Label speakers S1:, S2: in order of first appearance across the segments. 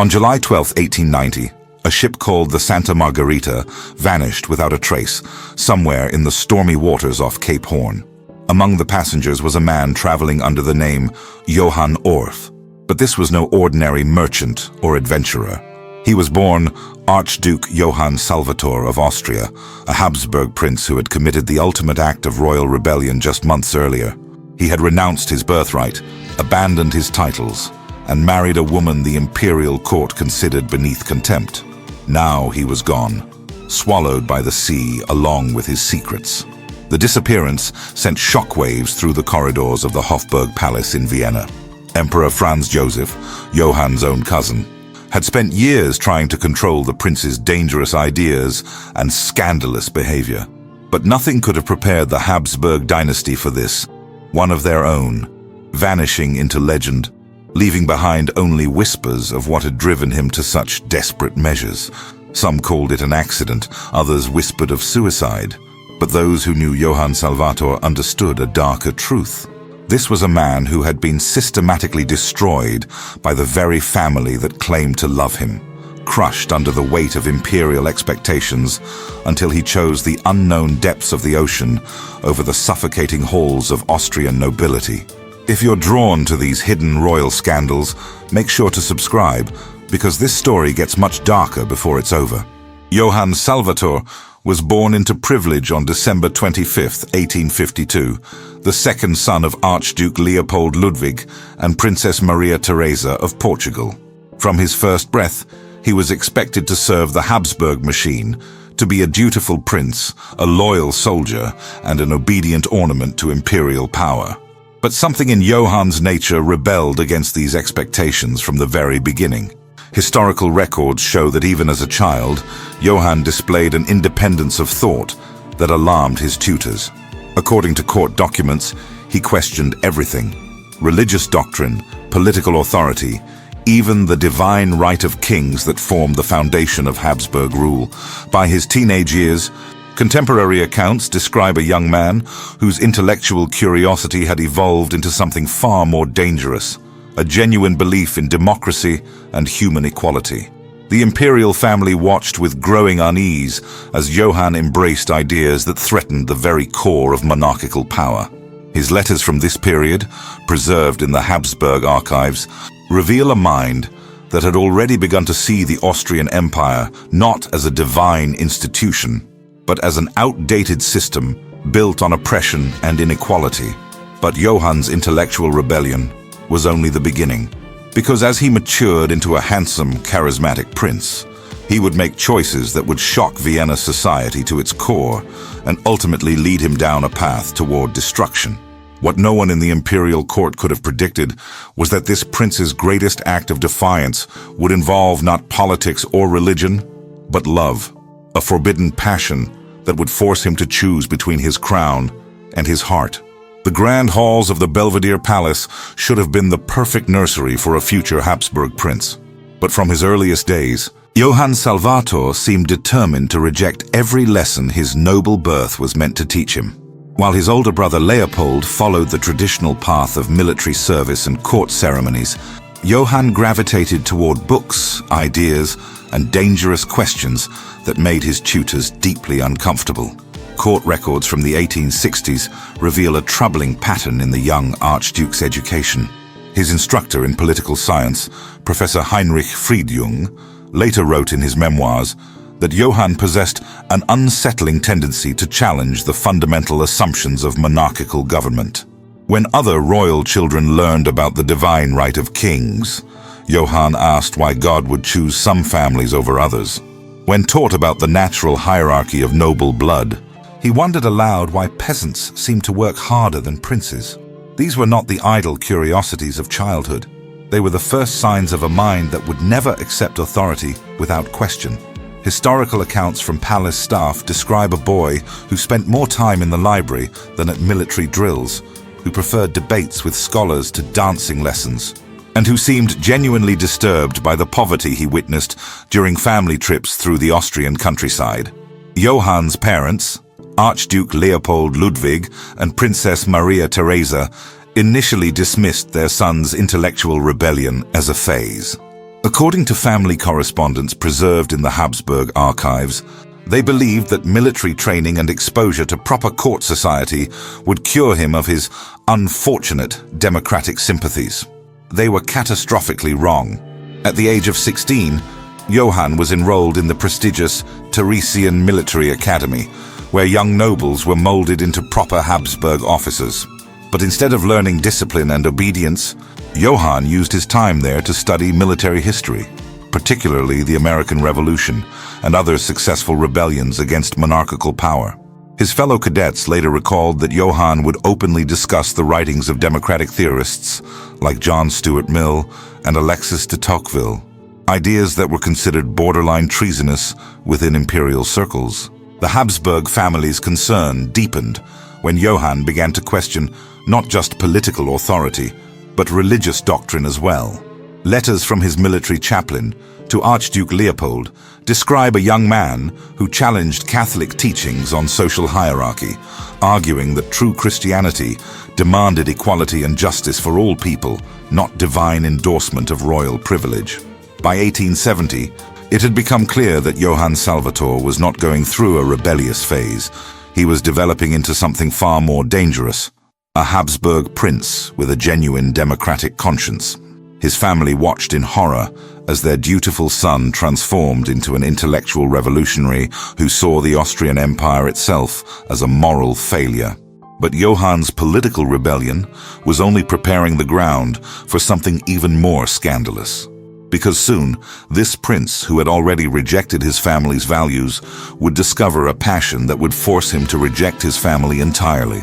S1: On July 12, 1890, a ship called the Santa Margarita vanished without a trace, somewhere in the stormy waters off Cape Horn. Among the passengers was a man traveling under the name Johann Orth, but this was no ordinary merchant or adventurer. He was born Archduke Johann Salvator of Austria, a Habsburg prince who had committed the ultimate act of royal rebellion just months earlier. He had renounced his birthright, abandoned his titles, and married a woman the imperial court considered beneath contempt. Now he was gone, swallowed by the sea along with his secrets. The disappearance sent shockwaves through the corridors of the Hofburg Palace in Vienna. Emperor Franz Joseph, Johann's own cousin, had spent years trying to control the prince's dangerous ideas and scandalous behavior. But nothing could have prepared the Habsburg dynasty for this, one of their own, vanishing into legend, leaving behind only whispers of what had driven him to such desperate measures. Some called it an accident, others whispered of suicide. But those who knew Johann Salvator understood a darker truth. This was a man who had been systematically destroyed by the very family that claimed to love him, crushed under the weight of imperial expectations until he chose the unknown depths of the ocean over the suffocating halls of Austrian nobility. If you're drawn to these hidden royal scandals, make sure to subscribe, because this story gets much darker before it's over. Johann Salvator was born into privilege on December 25, 1852, the second son of Archduke Leopold Ludwig and Princess Maria Theresa of Portugal. From his first breath, he was expected to serve the Habsburg machine, to be a dutiful prince, a loyal soldier, and an obedient ornament to imperial power. But something in Johann's nature rebelled against these expectations from the very beginning. Historical records show that even as a child, Johann displayed an independence of thought that alarmed his tutors. According to court documents, he questioned everything: religious doctrine, political authority, even the divine right of kings that formed the foundation of Habsburg rule. By his teenage years, contemporary accounts describe a young man whose intellectual curiosity had evolved into something far more dangerous: a genuine belief in democracy and human equality. The imperial family watched with growing unease as Johann embraced ideas that threatened the very core of monarchical power. His letters from this period, preserved in the Habsburg archives, reveal a mind that had already begun to see the Austrian Empire not as a divine institution, but as an outdated system built on oppression and inequality. But Johann's intellectual rebellion was only the beginning, because as he matured into a handsome, charismatic prince, he would make choices that would shock Vienna society to its core and ultimately lead him down a path toward destruction. What no one in the imperial court could have predicted was that this prince's greatest act of defiance would involve not politics or religion, but love, a forbidden passion that would force him to choose between his crown and his heart. The grand halls of the Belvedere Palace should have been the perfect nursery for a future Habsburg prince. But from his earliest days, Johann Salvator seemed determined to reject every lesson his noble birth was meant to teach him. While his older brother Leopold followed the traditional path of military service and court ceremonies, Johann gravitated toward books, ideas, and dangerous questions that made his tutors deeply uncomfortable. Court records from the 1860s reveal a troubling pattern in the young Archduke's education. His instructor in political science, Professor Heinrich Friedjung, later wrote in his memoirs that Johann possessed an unsettling tendency to challenge the fundamental assumptions of monarchical government. When other royal children learned about the divine right of kings, Johann asked why God would choose some families over others. When taught about the natural hierarchy of noble blood, he wondered aloud why peasants seemed to work harder than princes. These were not the idle curiosities of childhood. They were the first signs of a mind that would never accept authority without question. Historical accounts from palace staff describe a boy who spent more time in the library than at military drills, who preferred debates with scholars to dancing lessons, and who seemed genuinely disturbed by the poverty he witnessed during family trips through the Austrian countryside. Johann's parents, Archduke Leopold Ludwig and Princess Maria Theresa, initially dismissed their son's intellectual rebellion as a phase. According to family correspondence preserved in the Habsburg archives, they believed that military training and exposure to proper court society would cure him of his unfortunate democratic sympathies. They were catastrophically wrong. At the age of 16, Johann was enrolled in the prestigious Theresian Military Academy, where young nobles were molded into proper Habsburg officers. But instead of learning discipline and obedience, Johann used his time there to study military history, particularly the American Revolution and other successful rebellions against monarchical power. His fellow cadets later recalled that Johann would openly discuss the writings of democratic theorists like John Stuart Mill and Alexis de Tocqueville, ideas that were considered borderline treasonous within imperial circles. The Habsburg family's concern deepened when Johann began to question not just political authority, but religious doctrine as well. Letters from his military chaplain to Archduke Leopold describe a young man who challenged Catholic teachings on social hierarchy, arguing that true Christianity demanded equality and justice for all people, not divine endorsement of royal privilege. By 1870, it had become clear that Johann Salvator was not going through a rebellious phase. He was developing into something far more dangerous, a Habsburg prince with a genuine democratic conscience. His family watched in horror as their dutiful son transformed into an intellectual revolutionary who saw the Austrian Empire itself as a moral failure. But Johann's political rebellion was only preparing the ground for something even more scandalous. Because soon, this prince, who had already rejected his family's values, would discover a passion that would force him to reject his family entirely,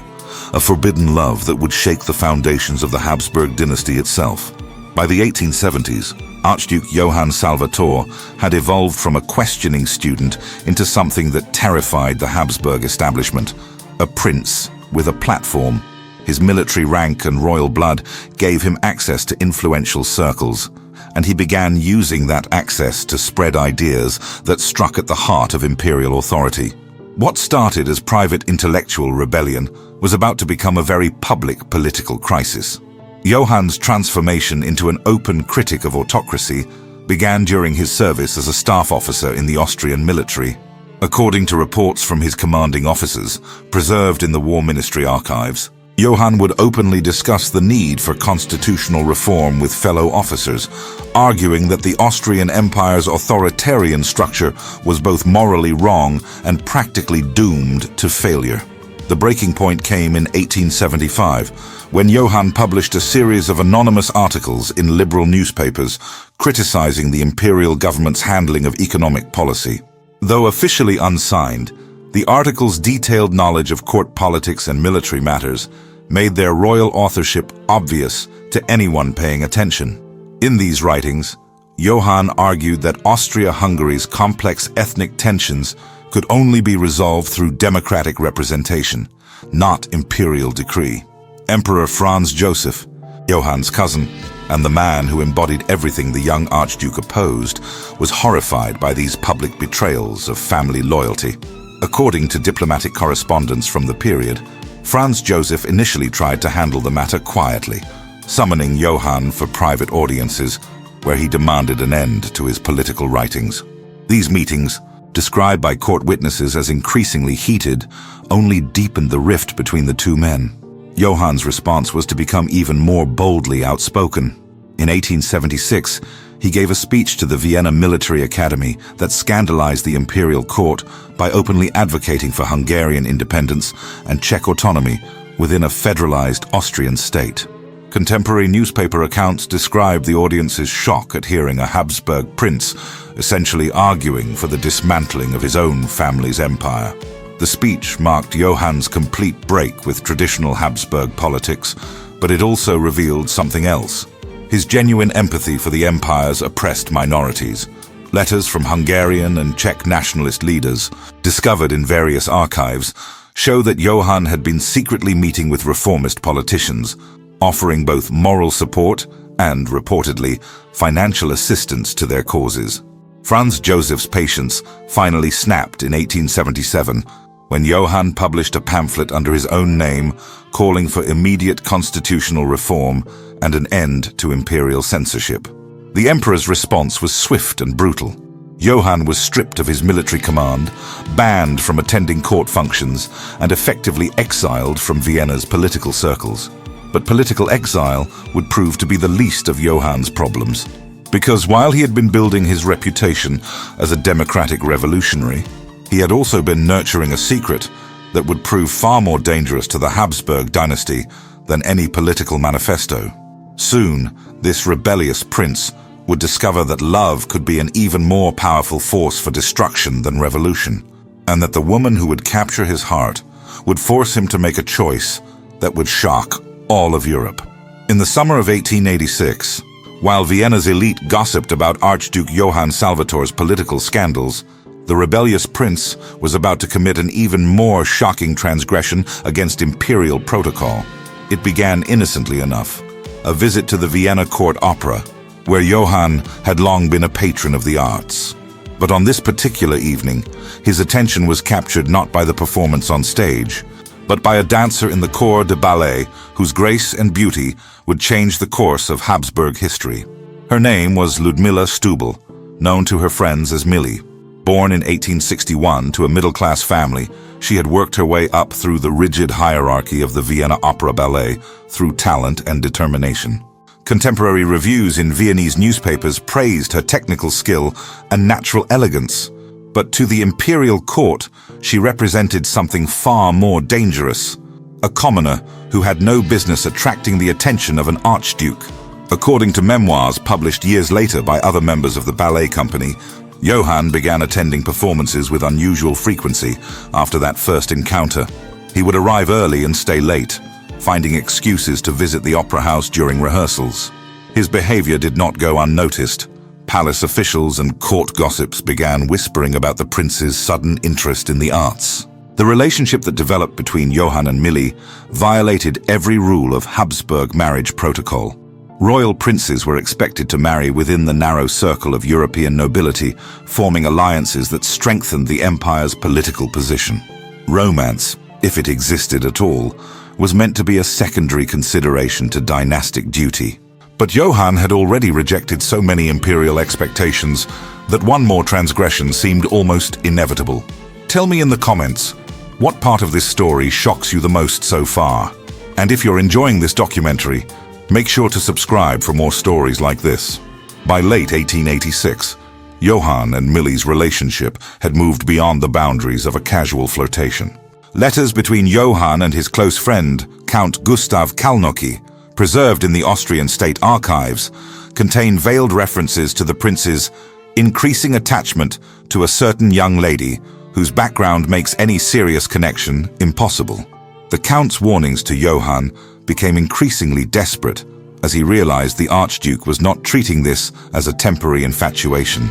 S1: a forbidden love that would shake the foundations of the Habsburg dynasty itself. By the 1870s, Archduke Johann Salvator had evolved from a questioning student into something that terrified the Habsburg establishment, a prince with a platform. His military rank and royal blood gave him access to influential circles, and he began using that access to spread ideas that struck at the heart of imperial authority. What started as private intellectual rebellion was about to become a very public political crisis. Johann's transformation into an open critic of autocracy began during his service as a staff officer in the Austrian military. According to reports from his commanding officers, preserved in the War Ministry archives, Johann would openly discuss the need for constitutional reform with fellow officers, arguing that the Austrian Empire's authoritarian structure was both morally wrong and practically doomed to failure. The breaking point came in 1875, when Johann published a series of anonymous articles in liberal newspapers criticizing the imperial government's handling of economic policy. Though officially unsigned, the articles' detailed knowledge of court politics and military matters made their royal authorship obvious to anyone paying attention. In these writings, Johann argued that Austria-Hungary's complex ethnic tensions could only be resolved through democratic representation, not imperial decree. Emperor Franz Joseph, Johann's cousin, and the man who embodied everything the young Archduke opposed, was horrified by these public betrayals of family loyalty. According to diplomatic correspondence from the period, Franz Joseph initially tried to handle the matter quietly, summoning Johann for private audiences where he demanded an end to his political writings. These meetings, described by court witnesses as increasingly heated, only deepened the rift between the two men. Johann's response was to become even more boldly outspoken. In 1876, he gave a speech to the Vienna Military Academy that scandalized the imperial court by openly advocating for Hungarian independence and Czech autonomy within a federalized Austrian state. Contemporary newspaper accounts describe the audience's shock at hearing a Habsburg prince essentially arguing for the dismantling of his own family's empire. The speech marked Johann's complete break with traditional Habsburg politics, but it also revealed something else: his genuine empathy for the empire's oppressed minorities. Letters from Hungarian and Czech nationalist leaders, discovered in various archives, show that Johann had been secretly meeting with reformist politicians, offering both moral support and, reportedly, financial assistance to their causes. Franz Joseph's patience finally snapped in 1877, when Johann published a pamphlet under his own name calling for immediate constitutional reform and an end to imperial censorship. The emperor's response was swift and brutal. Johann was stripped of his military command, banned from attending court functions, and effectively exiled from Vienna's political circles. But political exile would prove to be the least of Johann's problems, because while he had been building his reputation as a democratic revolutionary, he had also been nurturing a secret that would prove far more dangerous to the Habsburg dynasty than any political manifesto. Soon, this rebellious prince would discover that love could be an even more powerful force for destruction than revolution, and that the woman who would capture his heart would force him to make a choice that would shock all of Europe. In the summer of 1886, while Vienna's elite gossiped about Archduke Johann Salvator's political scandals, the rebellious prince was about to commit an even more shocking transgression against imperial protocol. It began innocently enough, a visit to the Vienna court opera, where Johann had long been a patron of the arts. But on this particular evening, his attention was captured not by the performance on stage, but by a dancer in the corps de ballet whose grace and beauty would change the course of Habsburg history. Her name was Ludmilla Stubel, known to her friends as Millie. Born in 1861 to a middle-class family, she had worked her way up through the rigid hierarchy of the Vienna Opera Ballet through talent and determination. Contemporary reviews in Viennese newspapers praised her technical skill and natural elegance, but to the imperial court, she represented something far more dangerous. A commoner who had no business attracting the attention of an archduke. According to memoirs published years later by other members of the ballet company, Johann began attending performances with unusual frequency after that first encounter. He would arrive early and stay late, finding excuses to visit the opera house during rehearsals. His behavior did not go unnoticed. Palace officials and court gossips began whispering about the prince's sudden interest in the arts. The relationship that developed between Johann and Millie violated every rule of Habsburg marriage protocol. Royal princes were expected to marry within the narrow circle of European nobility, forming alliances that strengthened the empire's political position. Romance, if it existed at all, was meant to be a secondary consideration to dynastic duty. But Johann had already rejected so many imperial expectations that one more transgression seemed almost inevitable. Tell me in the comments, what part of this story shocks you the most so far? And if you're enjoying this documentary, make sure to subscribe for more stories like this. By late 1886, Johann and Millie's relationship had moved beyond the boundaries of a casual flirtation. Letters between Johann and his close friend, Count Gustav Kalnocki, preserved in the Austrian state archives, contain veiled references to the prince's increasing attachment to a certain young lady whose background makes any serious connection impossible. The Count's warnings to Johann became increasingly desperate as he realized the Archduke was not treating this as a temporary infatuation.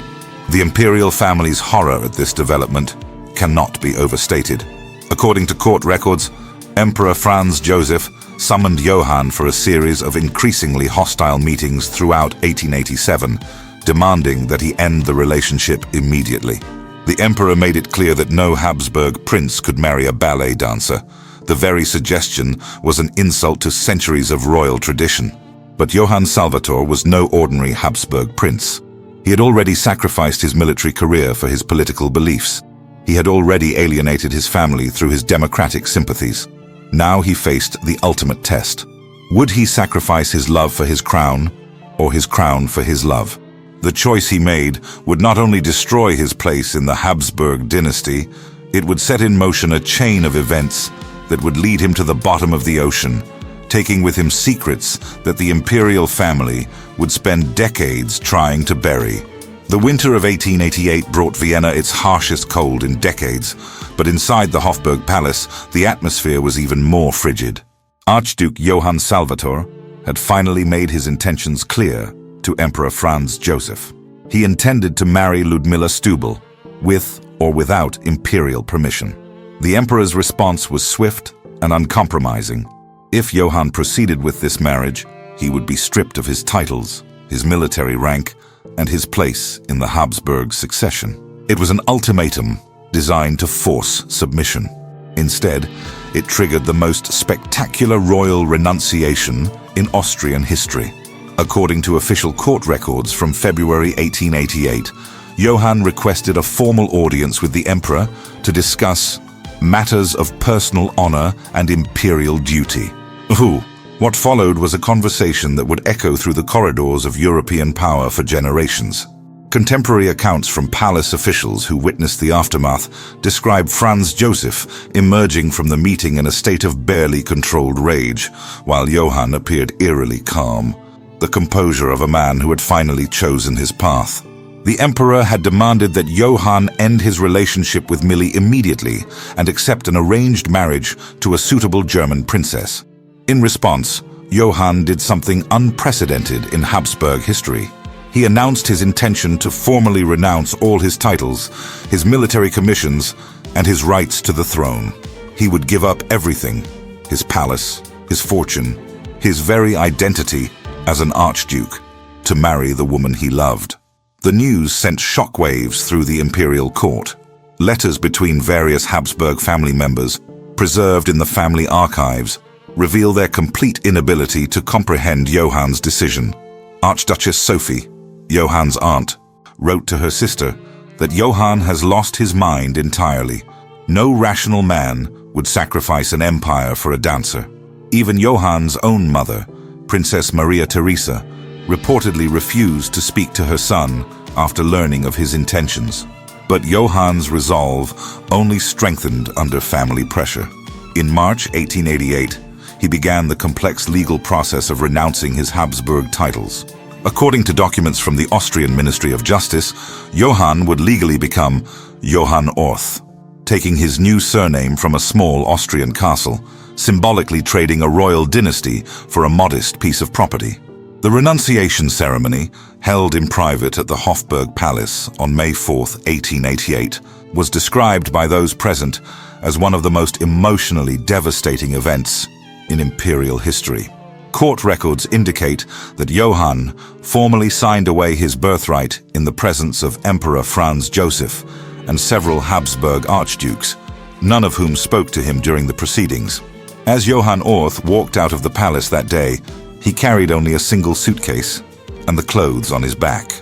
S1: The imperial family's horror at this development cannot be overstated. According to court records, Emperor Franz Joseph summoned Johann for a series of increasingly hostile meetings throughout 1887, demanding that he end the relationship immediately. The emperor made it clear that no Habsburg prince could marry a ballet dancer. The very suggestion was an insult to centuries of royal tradition. But Johann Salvator was no ordinary Habsburg prince. He had already sacrificed his military career for his political beliefs. He had already alienated his family through his democratic sympathies. Now he faced the ultimate test. Would he sacrifice his love for his crown, or his crown for his love? The choice he made would not only destroy his place in the Habsburg dynasty, it would set in motion a chain of events that would lead him to the bottom of the ocean, taking with him secrets that the imperial family would spend decades trying to bury. The winter of 1888 brought Vienna its harshest cold in decades, but inside the Hofburg Palace, the atmosphere was even more frigid. Archduke Johann Salvator had finally made his intentions clear to Emperor Franz Joseph. He intended to marry Ludmilla Stubel, with or without imperial permission. The emperor's response was swift and uncompromising. If Johann proceeded with this marriage, he would be stripped of his titles, his military rank, and his place in the Habsburg succession. It was an ultimatum designed to force submission. Instead, it triggered the most spectacular royal renunciation in Austrian history. According to official court records from February 1888, Johann requested a formal audience with the emperor to discuss matters of personal honor and imperial duty. What followed was a conversation that would echo through the corridors of European power for generations. Contemporary accounts from palace officials who witnessed the aftermath describe Franz Joseph emerging from the meeting in a state of barely controlled rage, while Johann appeared eerily calm, the composure of a man who had finally chosen his path. The emperor had demanded that Johann end his relationship with Millie immediately and accept an arranged marriage to a suitable German princess. In response, Johann did something unprecedented in Habsburg history. He announced his intention to formally renounce all his titles, his military commissions, and his rights to the throne. He would give up everything: his palace, his fortune, his very identity as an archduke, to marry the woman he loved. The news sent shockwaves through the imperial court. Letters between various Habsburg family members, preserved in the family archives, reveal their complete inability to comprehend Johann's decision. Archduchess Sophie, Johann's aunt, wrote to her sister that Johann has lost his mind entirely. No rational man would sacrifice an empire for a dancer. Even Johann's own mother, Princess Maria Theresa, reportedly refused to speak to her son after learning of his intentions. But Johann's resolve only strengthened under family pressure. In March 1888, he began the complex legal process of renouncing his Habsburg titles. According to documents from the Austrian Ministry of Justice, Johann would legally become Johann Orth, taking his new surname from a small Austrian castle, symbolically trading a royal dynasty for a modest piece of property. The renunciation ceremony, held in private at the Hofburg Palace on May 4, 1888, was described by those present as one of the most emotionally devastating events in imperial history. Court records indicate that Johann formally signed away his birthright in the presence of Emperor Franz Joseph and several Habsburg archdukes, none of whom spoke to him during the proceedings. As Johann Orth walked out of the palace that day, he carried only a single suitcase and the clothes on his back.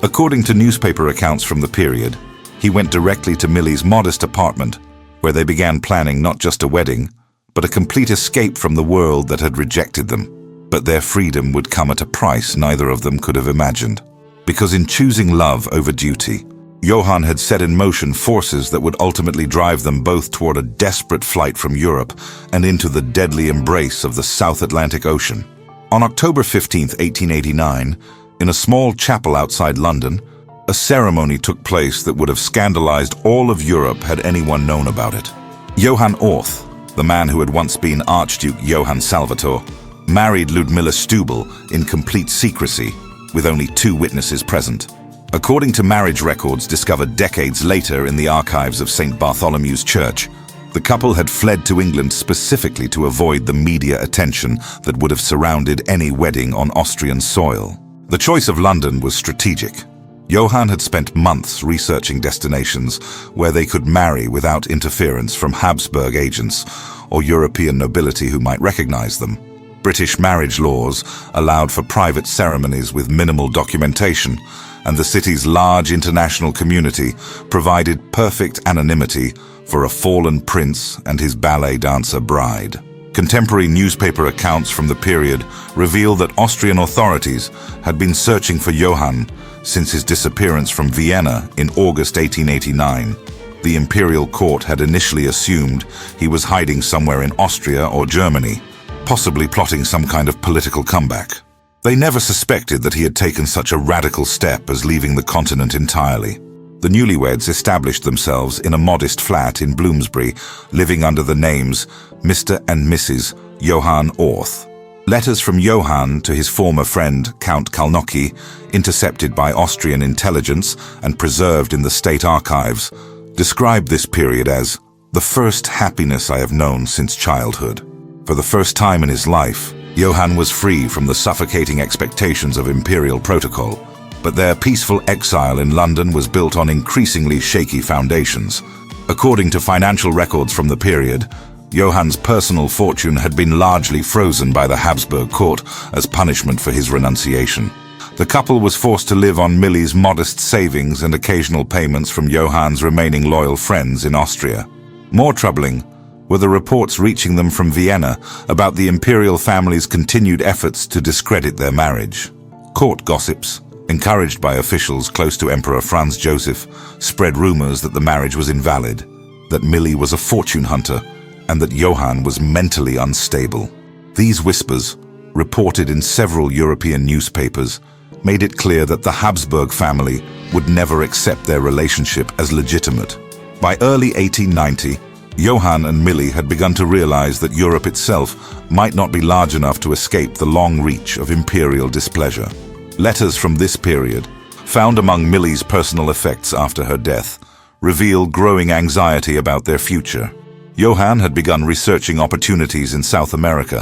S1: According to newspaper accounts from the period, he went directly to Millie's modest apartment, where they began planning not just a wedding, but a complete escape from the world that had rejected them. But their freedom would come at a price neither of them could have imagined. Because in choosing love over duty, Johann had set in motion forces that would ultimately drive them both toward a desperate flight from Europe and into the deadly embrace of the South Atlantic Ocean. On October 15, 1889, in a small chapel outside London, a ceremony took place that would have scandalized all of Europe had anyone known about it. Johann Orth, the man who had once been Archduke Johann Salvator, married Ludmilla Stubel in complete secrecy, with only 2 witnesses present. According to marriage records discovered decades later in the archives of St. Bartholomew's Church, the couple had fled to England specifically to avoid the media attention that would have surrounded any wedding on Austrian soil. The choice of London was strategic. Johann had spent months researching destinations where they could marry without interference from Habsburg agents or European nobility who might recognize them. British marriage laws allowed for private ceremonies with minimal documentation, and the city's large international community provided perfect anonymity for a fallen prince and his ballet dancer bride. Contemporary newspaper accounts from the period reveal that Austrian authorities had been searching for Johann since his disappearance from Vienna in August 1889. The imperial court had initially assumed he was hiding somewhere in Austria or Germany, possibly plotting some kind of political comeback. They never suspected that he had taken such a radical step as leaving the continent entirely. The newlyweds established themselves in a modest flat in Bloomsbury, living under the names Mr. and Mrs. Johann Orth. Letters from Johann to his former friend Count Kalnocki, intercepted by Austrian intelligence and preserved in the state archives, described this period as the first happiness I have known since childhood. For the first time in his life, Johann was free from the suffocating expectations of imperial protocol, but their peaceful exile in London was built on increasingly shaky foundations. According to financial records from the period, Johann's personal fortune had been largely frozen by the Habsburg court as punishment for his renunciation. The couple was forced to live on Millie's modest savings and occasional payments from Johann's remaining loyal friends in Austria. More troubling were the reports reaching them from Vienna about the imperial family's continued efforts to discredit their marriage. Court gossips, encouraged by officials close to Emperor Franz Joseph, spread rumors that the marriage was invalid, that Millie was a fortune hunter, and that Johann was mentally unstable. These whispers, reported in several European newspapers, made it clear that the Habsburg family would never accept their relationship as legitimate. By early 1890, Johann and Millie had begun to realize that Europe itself might not be large enough to escape the long reach of imperial displeasure. Letters from this period, found among Millie's personal effects after her death, reveal growing anxiety about their future. Johann had begun researching opportunities in South America,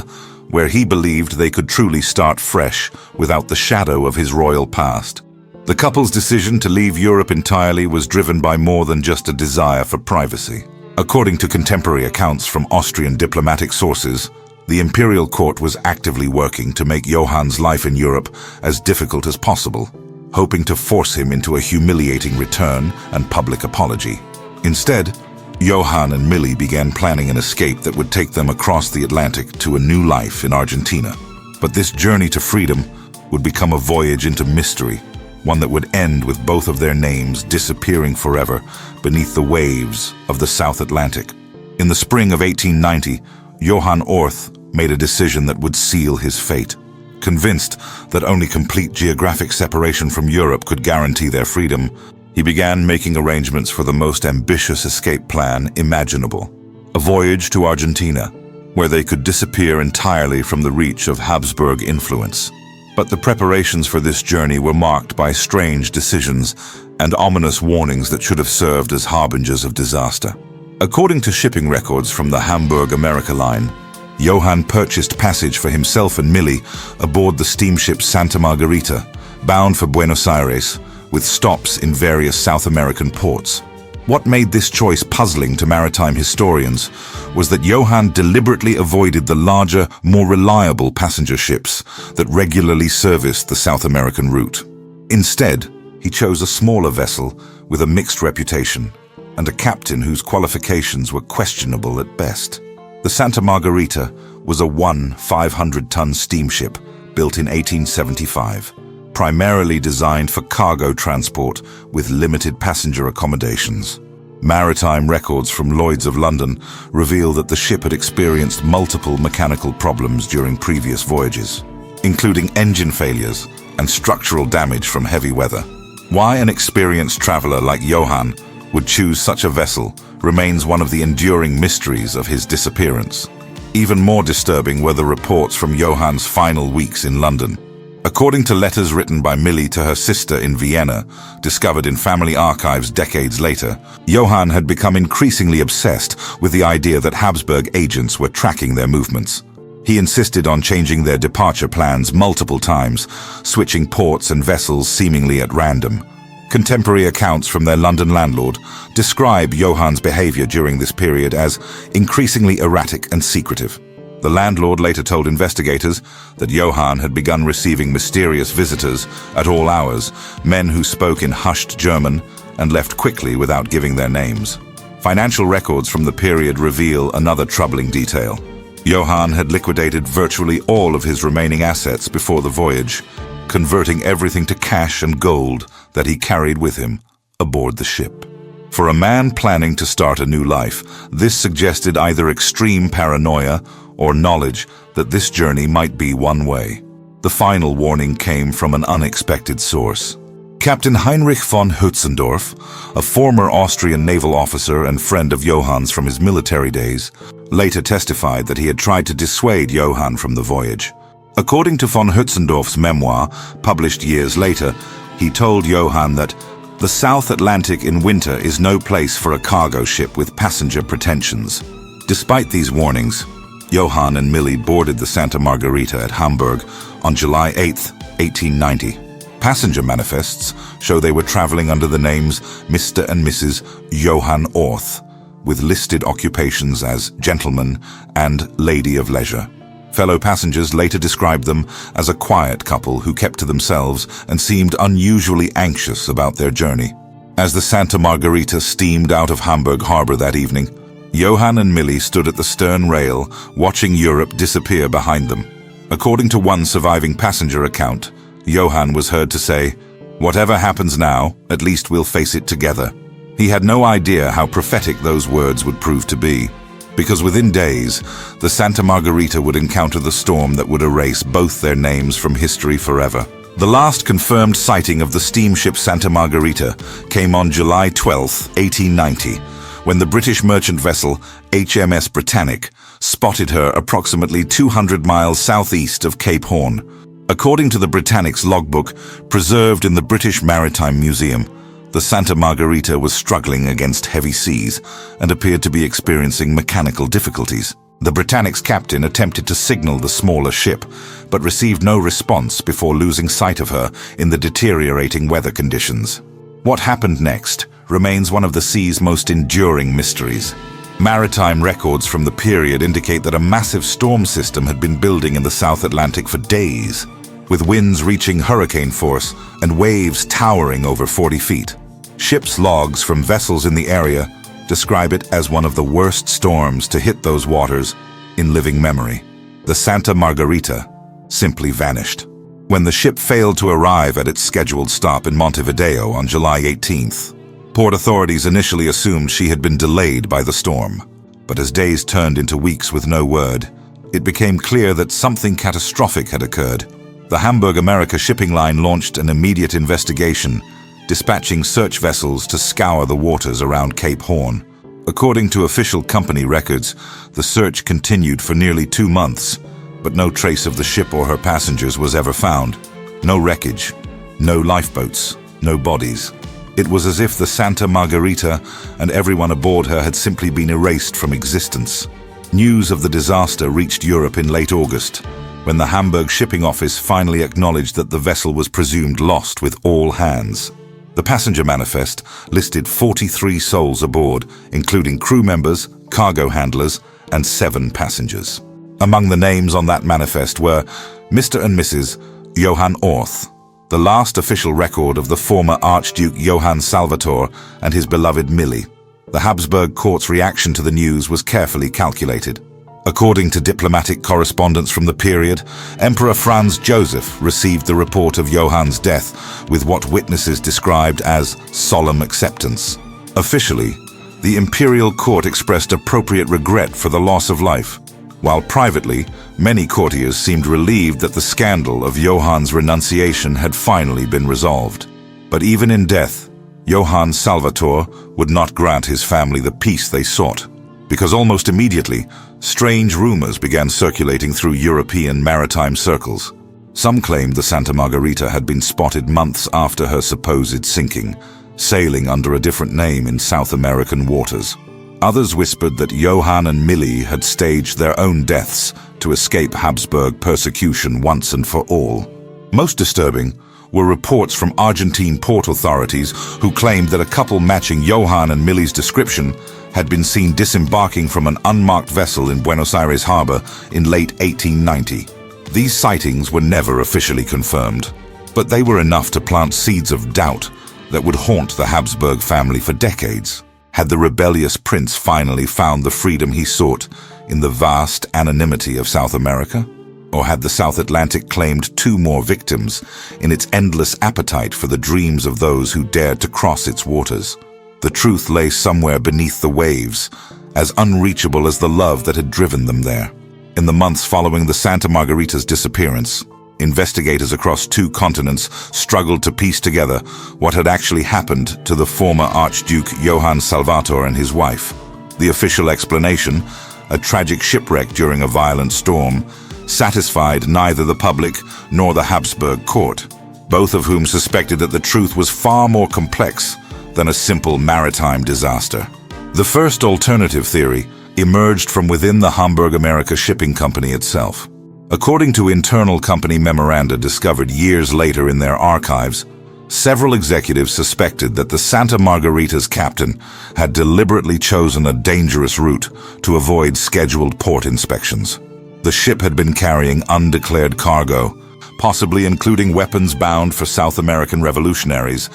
S1: where he believed they could truly start fresh without the shadow of his royal past. The couple's decision to leave Europe entirely was driven by more than just a desire for privacy. According to contemporary accounts from Austrian diplomatic sources, the imperial court was actively working to make Johann's life in Europe as difficult as possible, hoping to force him into a humiliating return and public apology. Instead, Johann and Millie began planning an escape that would take them across the Atlantic to a new life in Argentina. But this journey to freedom would become a voyage into mystery, one that would end with both of their names disappearing forever beneath the waves of the South Atlantic. In the spring of 1890, Johann Orth made a decision that would seal his fate. Convinced that only complete geographic separation from Europe could guarantee their freedom, he began making arrangements for the most ambitious escape plan imaginable: a voyage to Argentina, where they could disappear entirely from the reach of Habsburg influence. But the preparations for this journey were marked by strange decisions and ominous warnings that should have served as harbingers of disaster. According to shipping records from the Hamburg-America line, Johann purchased passage for himself and Millie aboard the steamship Santa Margarita, bound for Buenos Aires, with stops in various South American ports. What made this choice puzzling to maritime historians was that Johann deliberately avoided the larger, more reliable passenger ships that regularly serviced the South American route. Instead, he chose a smaller vessel with a mixed reputation and a captain whose qualifications were questionable at best. The Santa Margarita was a 500-ton steamship built in 1875. Primarily designed for cargo transport with limited passenger accommodations. Maritime records from Lloyd's of London reveal that the ship had experienced multiple mechanical problems during previous voyages, including engine failures and structural damage from heavy weather. Why an experienced traveler like Johann would choose such a vessel remains one of the enduring mysteries of his disappearance. Even more disturbing were the reports from Johann's final weeks in London. According to letters written by Millie to her sister in Vienna, discovered in family archives decades later, Johann had become increasingly obsessed with the idea that Habsburg agents were tracking their movements. He insisted on changing their departure plans multiple times, switching ports and vessels seemingly at random. Contemporary accounts from their London landlord describe Johann's behavior during this period as increasingly erratic and secretive. The landlord later told investigators that Johann had begun receiving mysterious visitors at all hours, men who spoke in hushed German and left quickly without giving their names. Financial records from the period reveal another troubling detail. Johann had liquidated virtually all of his remaining assets before the voyage, converting everything to cash and gold that he carried with him aboard the ship. For a man planning to start a new life, this suggested either extreme paranoia or knowledge that this journey might be one way. The final warning came from an unexpected source. Captain Heinrich von Hötzendorf, a former Austrian naval officer and friend of Johann's from his military days, later testified that he had tried to dissuade Johann from the voyage. According to von Hötzendorf's memoir, published years later, he told Johann that the South Atlantic in winter is no place for a cargo ship with passenger pretensions. Despite these warnings, Johann and Millie boarded the Santa Margarita at Hamburg on July 8, 1890. Passenger manifests show they were traveling under the names Mr. and Mrs. Johann Orth, with listed occupations as gentleman and lady of leisure. Fellow passengers later described them as a quiet couple who kept to themselves and seemed unusually anxious about their journey. As the Santa Margherita steamed out of Hamburg harbor that evening, Johann and Millie stood at the stern rail, watching Europe disappear behind them. According to one surviving passenger account, Johann was heard to say, "Whatever happens now, at least we'll face it together." He had no idea how prophetic those words would prove to be, because within days, the Santa Margherita would encounter the storm that would erase both their names from history forever. The last confirmed sighting of the steamship Santa Margherita came on July 12, 1890, when the British merchant vessel HMS Britannic spotted her approximately 200 miles southeast of Cape Horn. According to the Britannic's logbook, preserved in the British Maritime Museum, the Santa Margherita was struggling against heavy seas and appeared to be experiencing mechanical difficulties. The Britannic's captain attempted to signal the smaller ship, but received no response before losing sight of her in the deteriorating weather conditions. What happened next remains one of the sea's most enduring mysteries. Maritime records from the period indicate that a massive storm system had been building in the South Atlantic for days, with winds reaching hurricane force and waves towering over 40 feet. Ship's logs from vessels in the area describe it as one of the worst storms to hit those waters in living memory. The Santa Margherita simply vanished. When the ship failed to arrive at its scheduled stop in Montevideo on July 18th, port authorities initially assumed she had been delayed by the storm. But as days turned into weeks with no word, it became clear that something catastrophic had occurred. The Hamburg America shipping line launched an immediate investigation, dispatching search vessels to scour the waters around Cape Horn. According to official company records, the search continued for nearly 2 months, but no trace of the ship or her passengers was ever found. No wreckage, no lifeboats, no bodies. It was as if the Santa Margherita and everyone aboard her had simply been erased from existence. News of the disaster reached Europe in late August, when the Hamburg shipping office finally acknowledged that the vessel was presumed lost with all hands. The passenger manifest listed 43 souls aboard, including crew members, cargo handlers, and 7 passengers. Among the names on that manifest were Mr. and Mrs. Johann Orth, the last official record of the former Archduke Johann Salvator and his beloved Millie. The Habsburg court's reaction to the news was carefully calculated. According to diplomatic correspondence from the period, Emperor Franz Joseph received the report of Johann's death with what witnesses described as solemn acceptance. Officially, the imperial court expressed appropriate regret for the loss of life, while privately, many courtiers seemed relieved that the scandal of Johann's renunciation had finally been resolved. But even in death, Johann Salvator would not grant his family the peace they sought, because almost immediately, strange rumors began circulating through European maritime circles. Some claimed the Santa Margherita had been spotted months after her supposed sinking, sailing under a different name in South American waters. Others whispered that Johann and Millie had staged their own deaths to escape Habsburg persecution once and for all. Most disturbing were reports from Argentine port authorities who claimed that a couple matching Johann and Millie's description had been seen disembarking from an unmarked vessel in Buenos Aires harbor in late 1890. These sightings were never officially confirmed, but they were enough to plant seeds of doubt that would haunt the Habsburg family for decades. Had the rebellious prince finally found the freedom he sought in the vast anonymity of South America? Or had the South Atlantic claimed 2 more victims in its endless appetite for the dreams of those who dared to cross its waters? The truth lay somewhere beneath the waves, as unreachable as the love that had driven them there. In the months following the Santa Margherita's disappearance, investigators across 2 continents struggled to piece together what had actually happened to the former Archduke Johann Salvator and his wife. The official explanation, a tragic shipwreck during a violent storm, satisfied neither the public nor the Habsburg court, both of whom suspected that the truth was far more complex than a simple maritime disaster. The first alternative theory emerged from within the Hamburg America Shipping Company itself. According to internal company memoranda discovered years later in their archives, Several executives suspected that the Santa Margarita's captain had deliberately chosen a dangerous route to avoid scheduled port inspections. The ship had been carrying undeclared cargo, possibly including weapons bound for South American revolutionaries,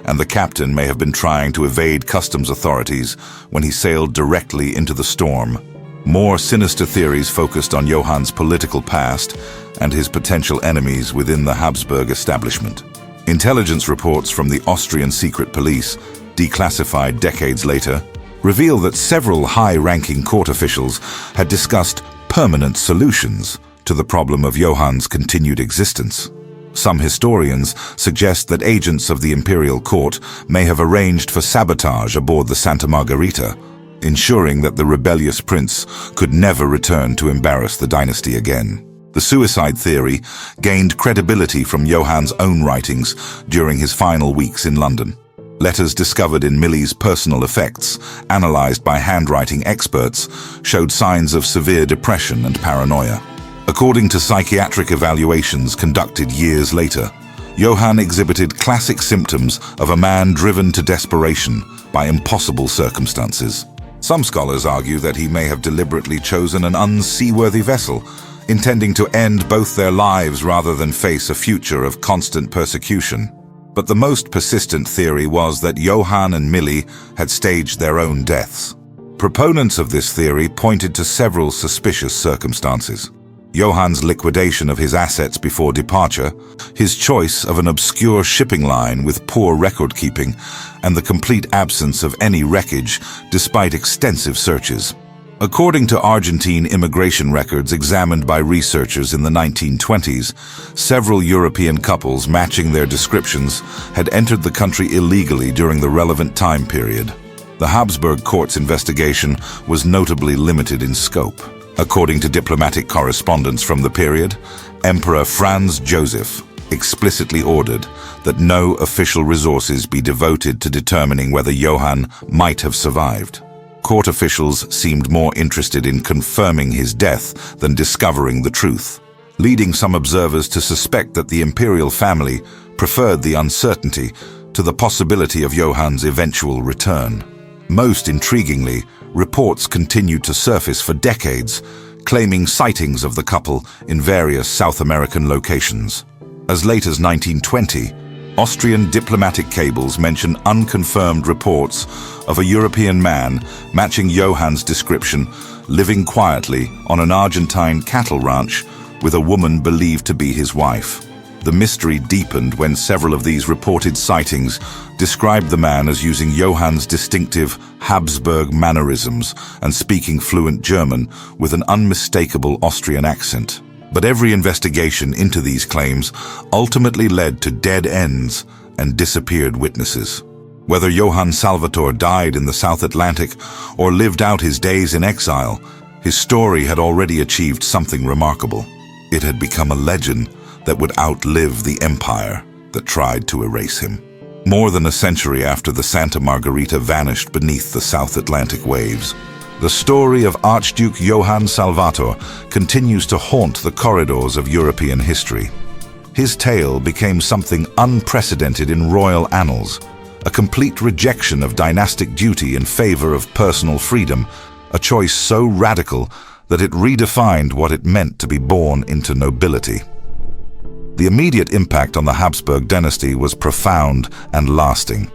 S1: and the captain may have been trying to evade customs authorities when he sailed directly into the storm. More sinister theories focused on Johann's political past and his potential enemies within the Habsburg establishment. Intelligence reports from the Austrian secret police, declassified decades later, reveal that several high-ranking court officials had discussed permanent solutions to the problem of Johann's continued existence. Some historians suggest that agents of the imperial court may have arranged for sabotage aboard the Santa Margarita, ensuring that the rebellious prince could never return to embarrass the dynasty again. The suicide theory gained credibility from Johann's own writings during his final weeks in London. Letters discovered in Millie's personal effects, analyzed by handwriting experts, showed signs of severe depression and paranoia. According to psychiatric evaluations conducted years later, Johann exhibited classic symptoms of a man driven to desperation by impossible circumstances. Some scholars argue that he may have deliberately chosen an unseaworthy vessel, intending to end both their lives rather than face a future of constant persecution. But the most persistent theory was that Johann and Millie had staged their own deaths. Proponents of this theory pointed to several suspicious circumstances. Johann's liquidation of his assets before departure, his choice of an obscure shipping line with poor record-keeping, and the complete absence of any wreckage despite extensive searches. According to Argentine immigration records examined by researchers in the 1920s, several European couples matching their descriptions had entered the country illegally during the relevant time period. The Habsburg court's investigation was notably limited in scope. According to diplomatic correspondence from the period, Emperor Franz Joseph explicitly ordered that no official resources be devoted to determining whether Johann might have survived. Court officials seemed more interested in confirming his death than discovering the truth, leading some observers to suspect that the imperial family preferred the uncertainty to the possibility of Johann's eventual return. Most intriguingly, reports continued to surface for decades, claiming sightings of the couple in various South American locations. As late as 1920, Austrian diplomatic cables mention unconfirmed reports of a European man matching Johann's description, living quietly on an Argentine cattle ranch with a woman believed to be his wife. The mystery deepened when several of these reported sightings described the man as using Johann's distinctive Habsburg mannerisms and speaking fluent German with an unmistakable Austrian accent. But every investigation into these claims ultimately led to dead ends and disappeared witnesses. Whether Johann Salvator died in the South Atlantic or lived out his days in exile, his story had already achieved something remarkable. It had become a legend that would outlive the empire that tried to erase him. More than a century after the Santa Margarita vanished beneath the South Atlantic waves, the story of Archduke Johann Salvator continues to haunt the corridors of European history. His tale became something unprecedented in royal annals, a complete rejection of dynastic duty in favor of personal freedom, a choice so radical that it redefined what it meant to be born into nobility. The immediate impact on the Habsburg dynasty was profound and lasting.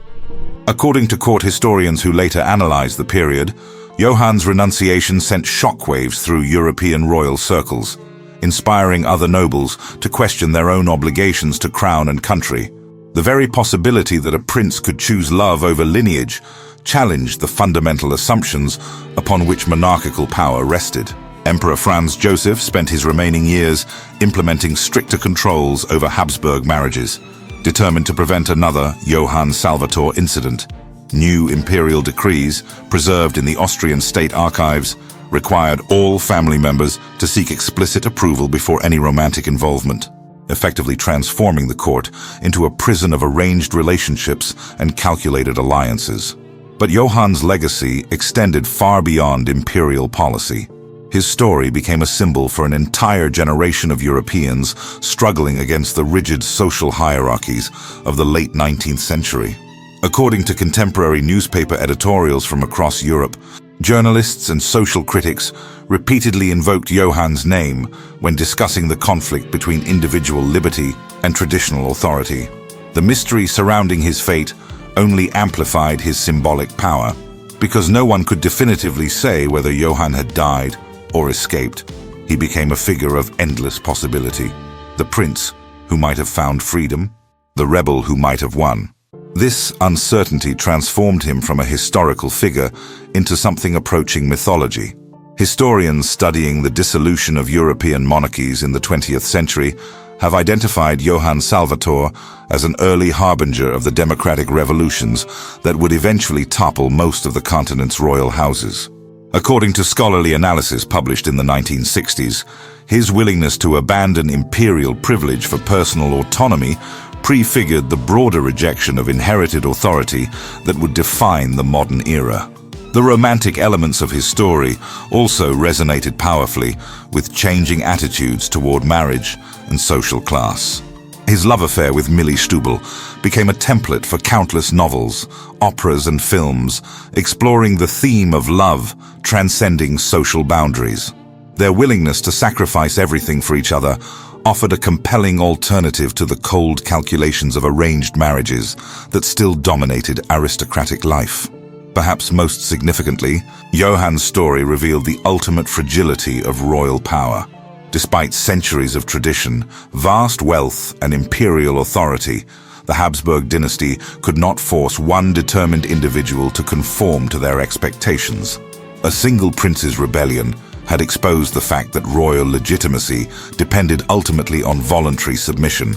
S1: According to court historians who later analyzed the period, Johann's renunciation sent shockwaves through European royal circles, inspiring other nobles to question their own obligations to crown and country. The very possibility that a prince could choose love over lineage challenged the fundamental assumptions upon which monarchical power rested. Emperor Franz Joseph spent his remaining years implementing stricter controls over Habsburg marriages, determined to prevent another Johann Salvator incident. New imperial decrees, preserved in the Austrian state archives, required all family members to seek explicit approval before any romantic involvement, effectively transforming the court into a prison of arranged relationships and calculated alliances. But Johann's legacy extended far beyond imperial policy. His story became a symbol for an entire generation of Europeans struggling against the rigid social hierarchies of the late 19th century. According to contemporary newspaper editorials from across Europe, journalists and social critics repeatedly invoked Johann's name when discussing the conflict between individual liberty and traditional authority. The mystery surrounding his fate only amplified his symbolic power, because no one could definitively say whether Johann had died or escaped. He became a figure of endless possibility. The prince who might have found freedom, the rebel who might have won. This uncertainty transformed him from a historical figure into something approaching mythology. Historians studying the dissolution of European monarchies in the 20th century have identified Johann Salvator as an early harbinger of the democratic revolutions that would eventually topple most of the continent's royal houses. According to scholarly analysis published in the 1960s, his willingness to abandon imperial privilege for personal autonomy prefigured the broader rejection of inherited authority that would define the modern era. The romantic elements of his story also resonated powerfully with changing attitudes toward marriage and social class. His love affair with Millie Stubel became a template for countless novels, operas and films, exploring the theme of love transcending social boundaries. Their willingness to sacrifice everything for each other offered a compelling alternative to the cold calculations of arranged marriages that still dominated aristocratic life. Perhaps most significantly, Johann's story revealed the ultimate fragility of royal power. Despite centuries of tradition, vast wealth, and imperial authority, the Habsburg dynasty could not force one determined individual to conform to their expectations. A single prince's rebellion had exposed the fact that royal legitimacy depended ultimately on voluntary submission,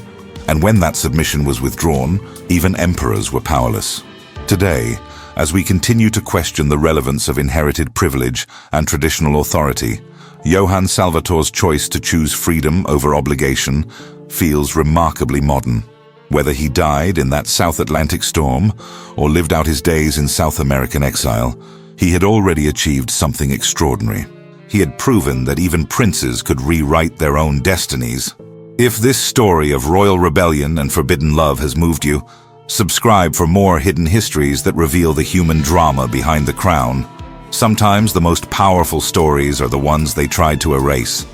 S1: and when that submission was withdrawn, even emperors were powerless. Today, as we continue to question the relevance of inherited privilege and traditional authority, Johann Salvator's choice to choose freedom over obligation feels remarkably modern. Whether he died in that South Atlantic storm or lived out his days in South American exile, he had already achieved something extraordinary. He had proven that even princes could rewrite their own destinies. If this story of royal rebellion and forbidden love has moved you, subscribe for more hidden histories that reveal the human drama behind the crown. Sometimes the most powerful stories are the ones they tried to erase.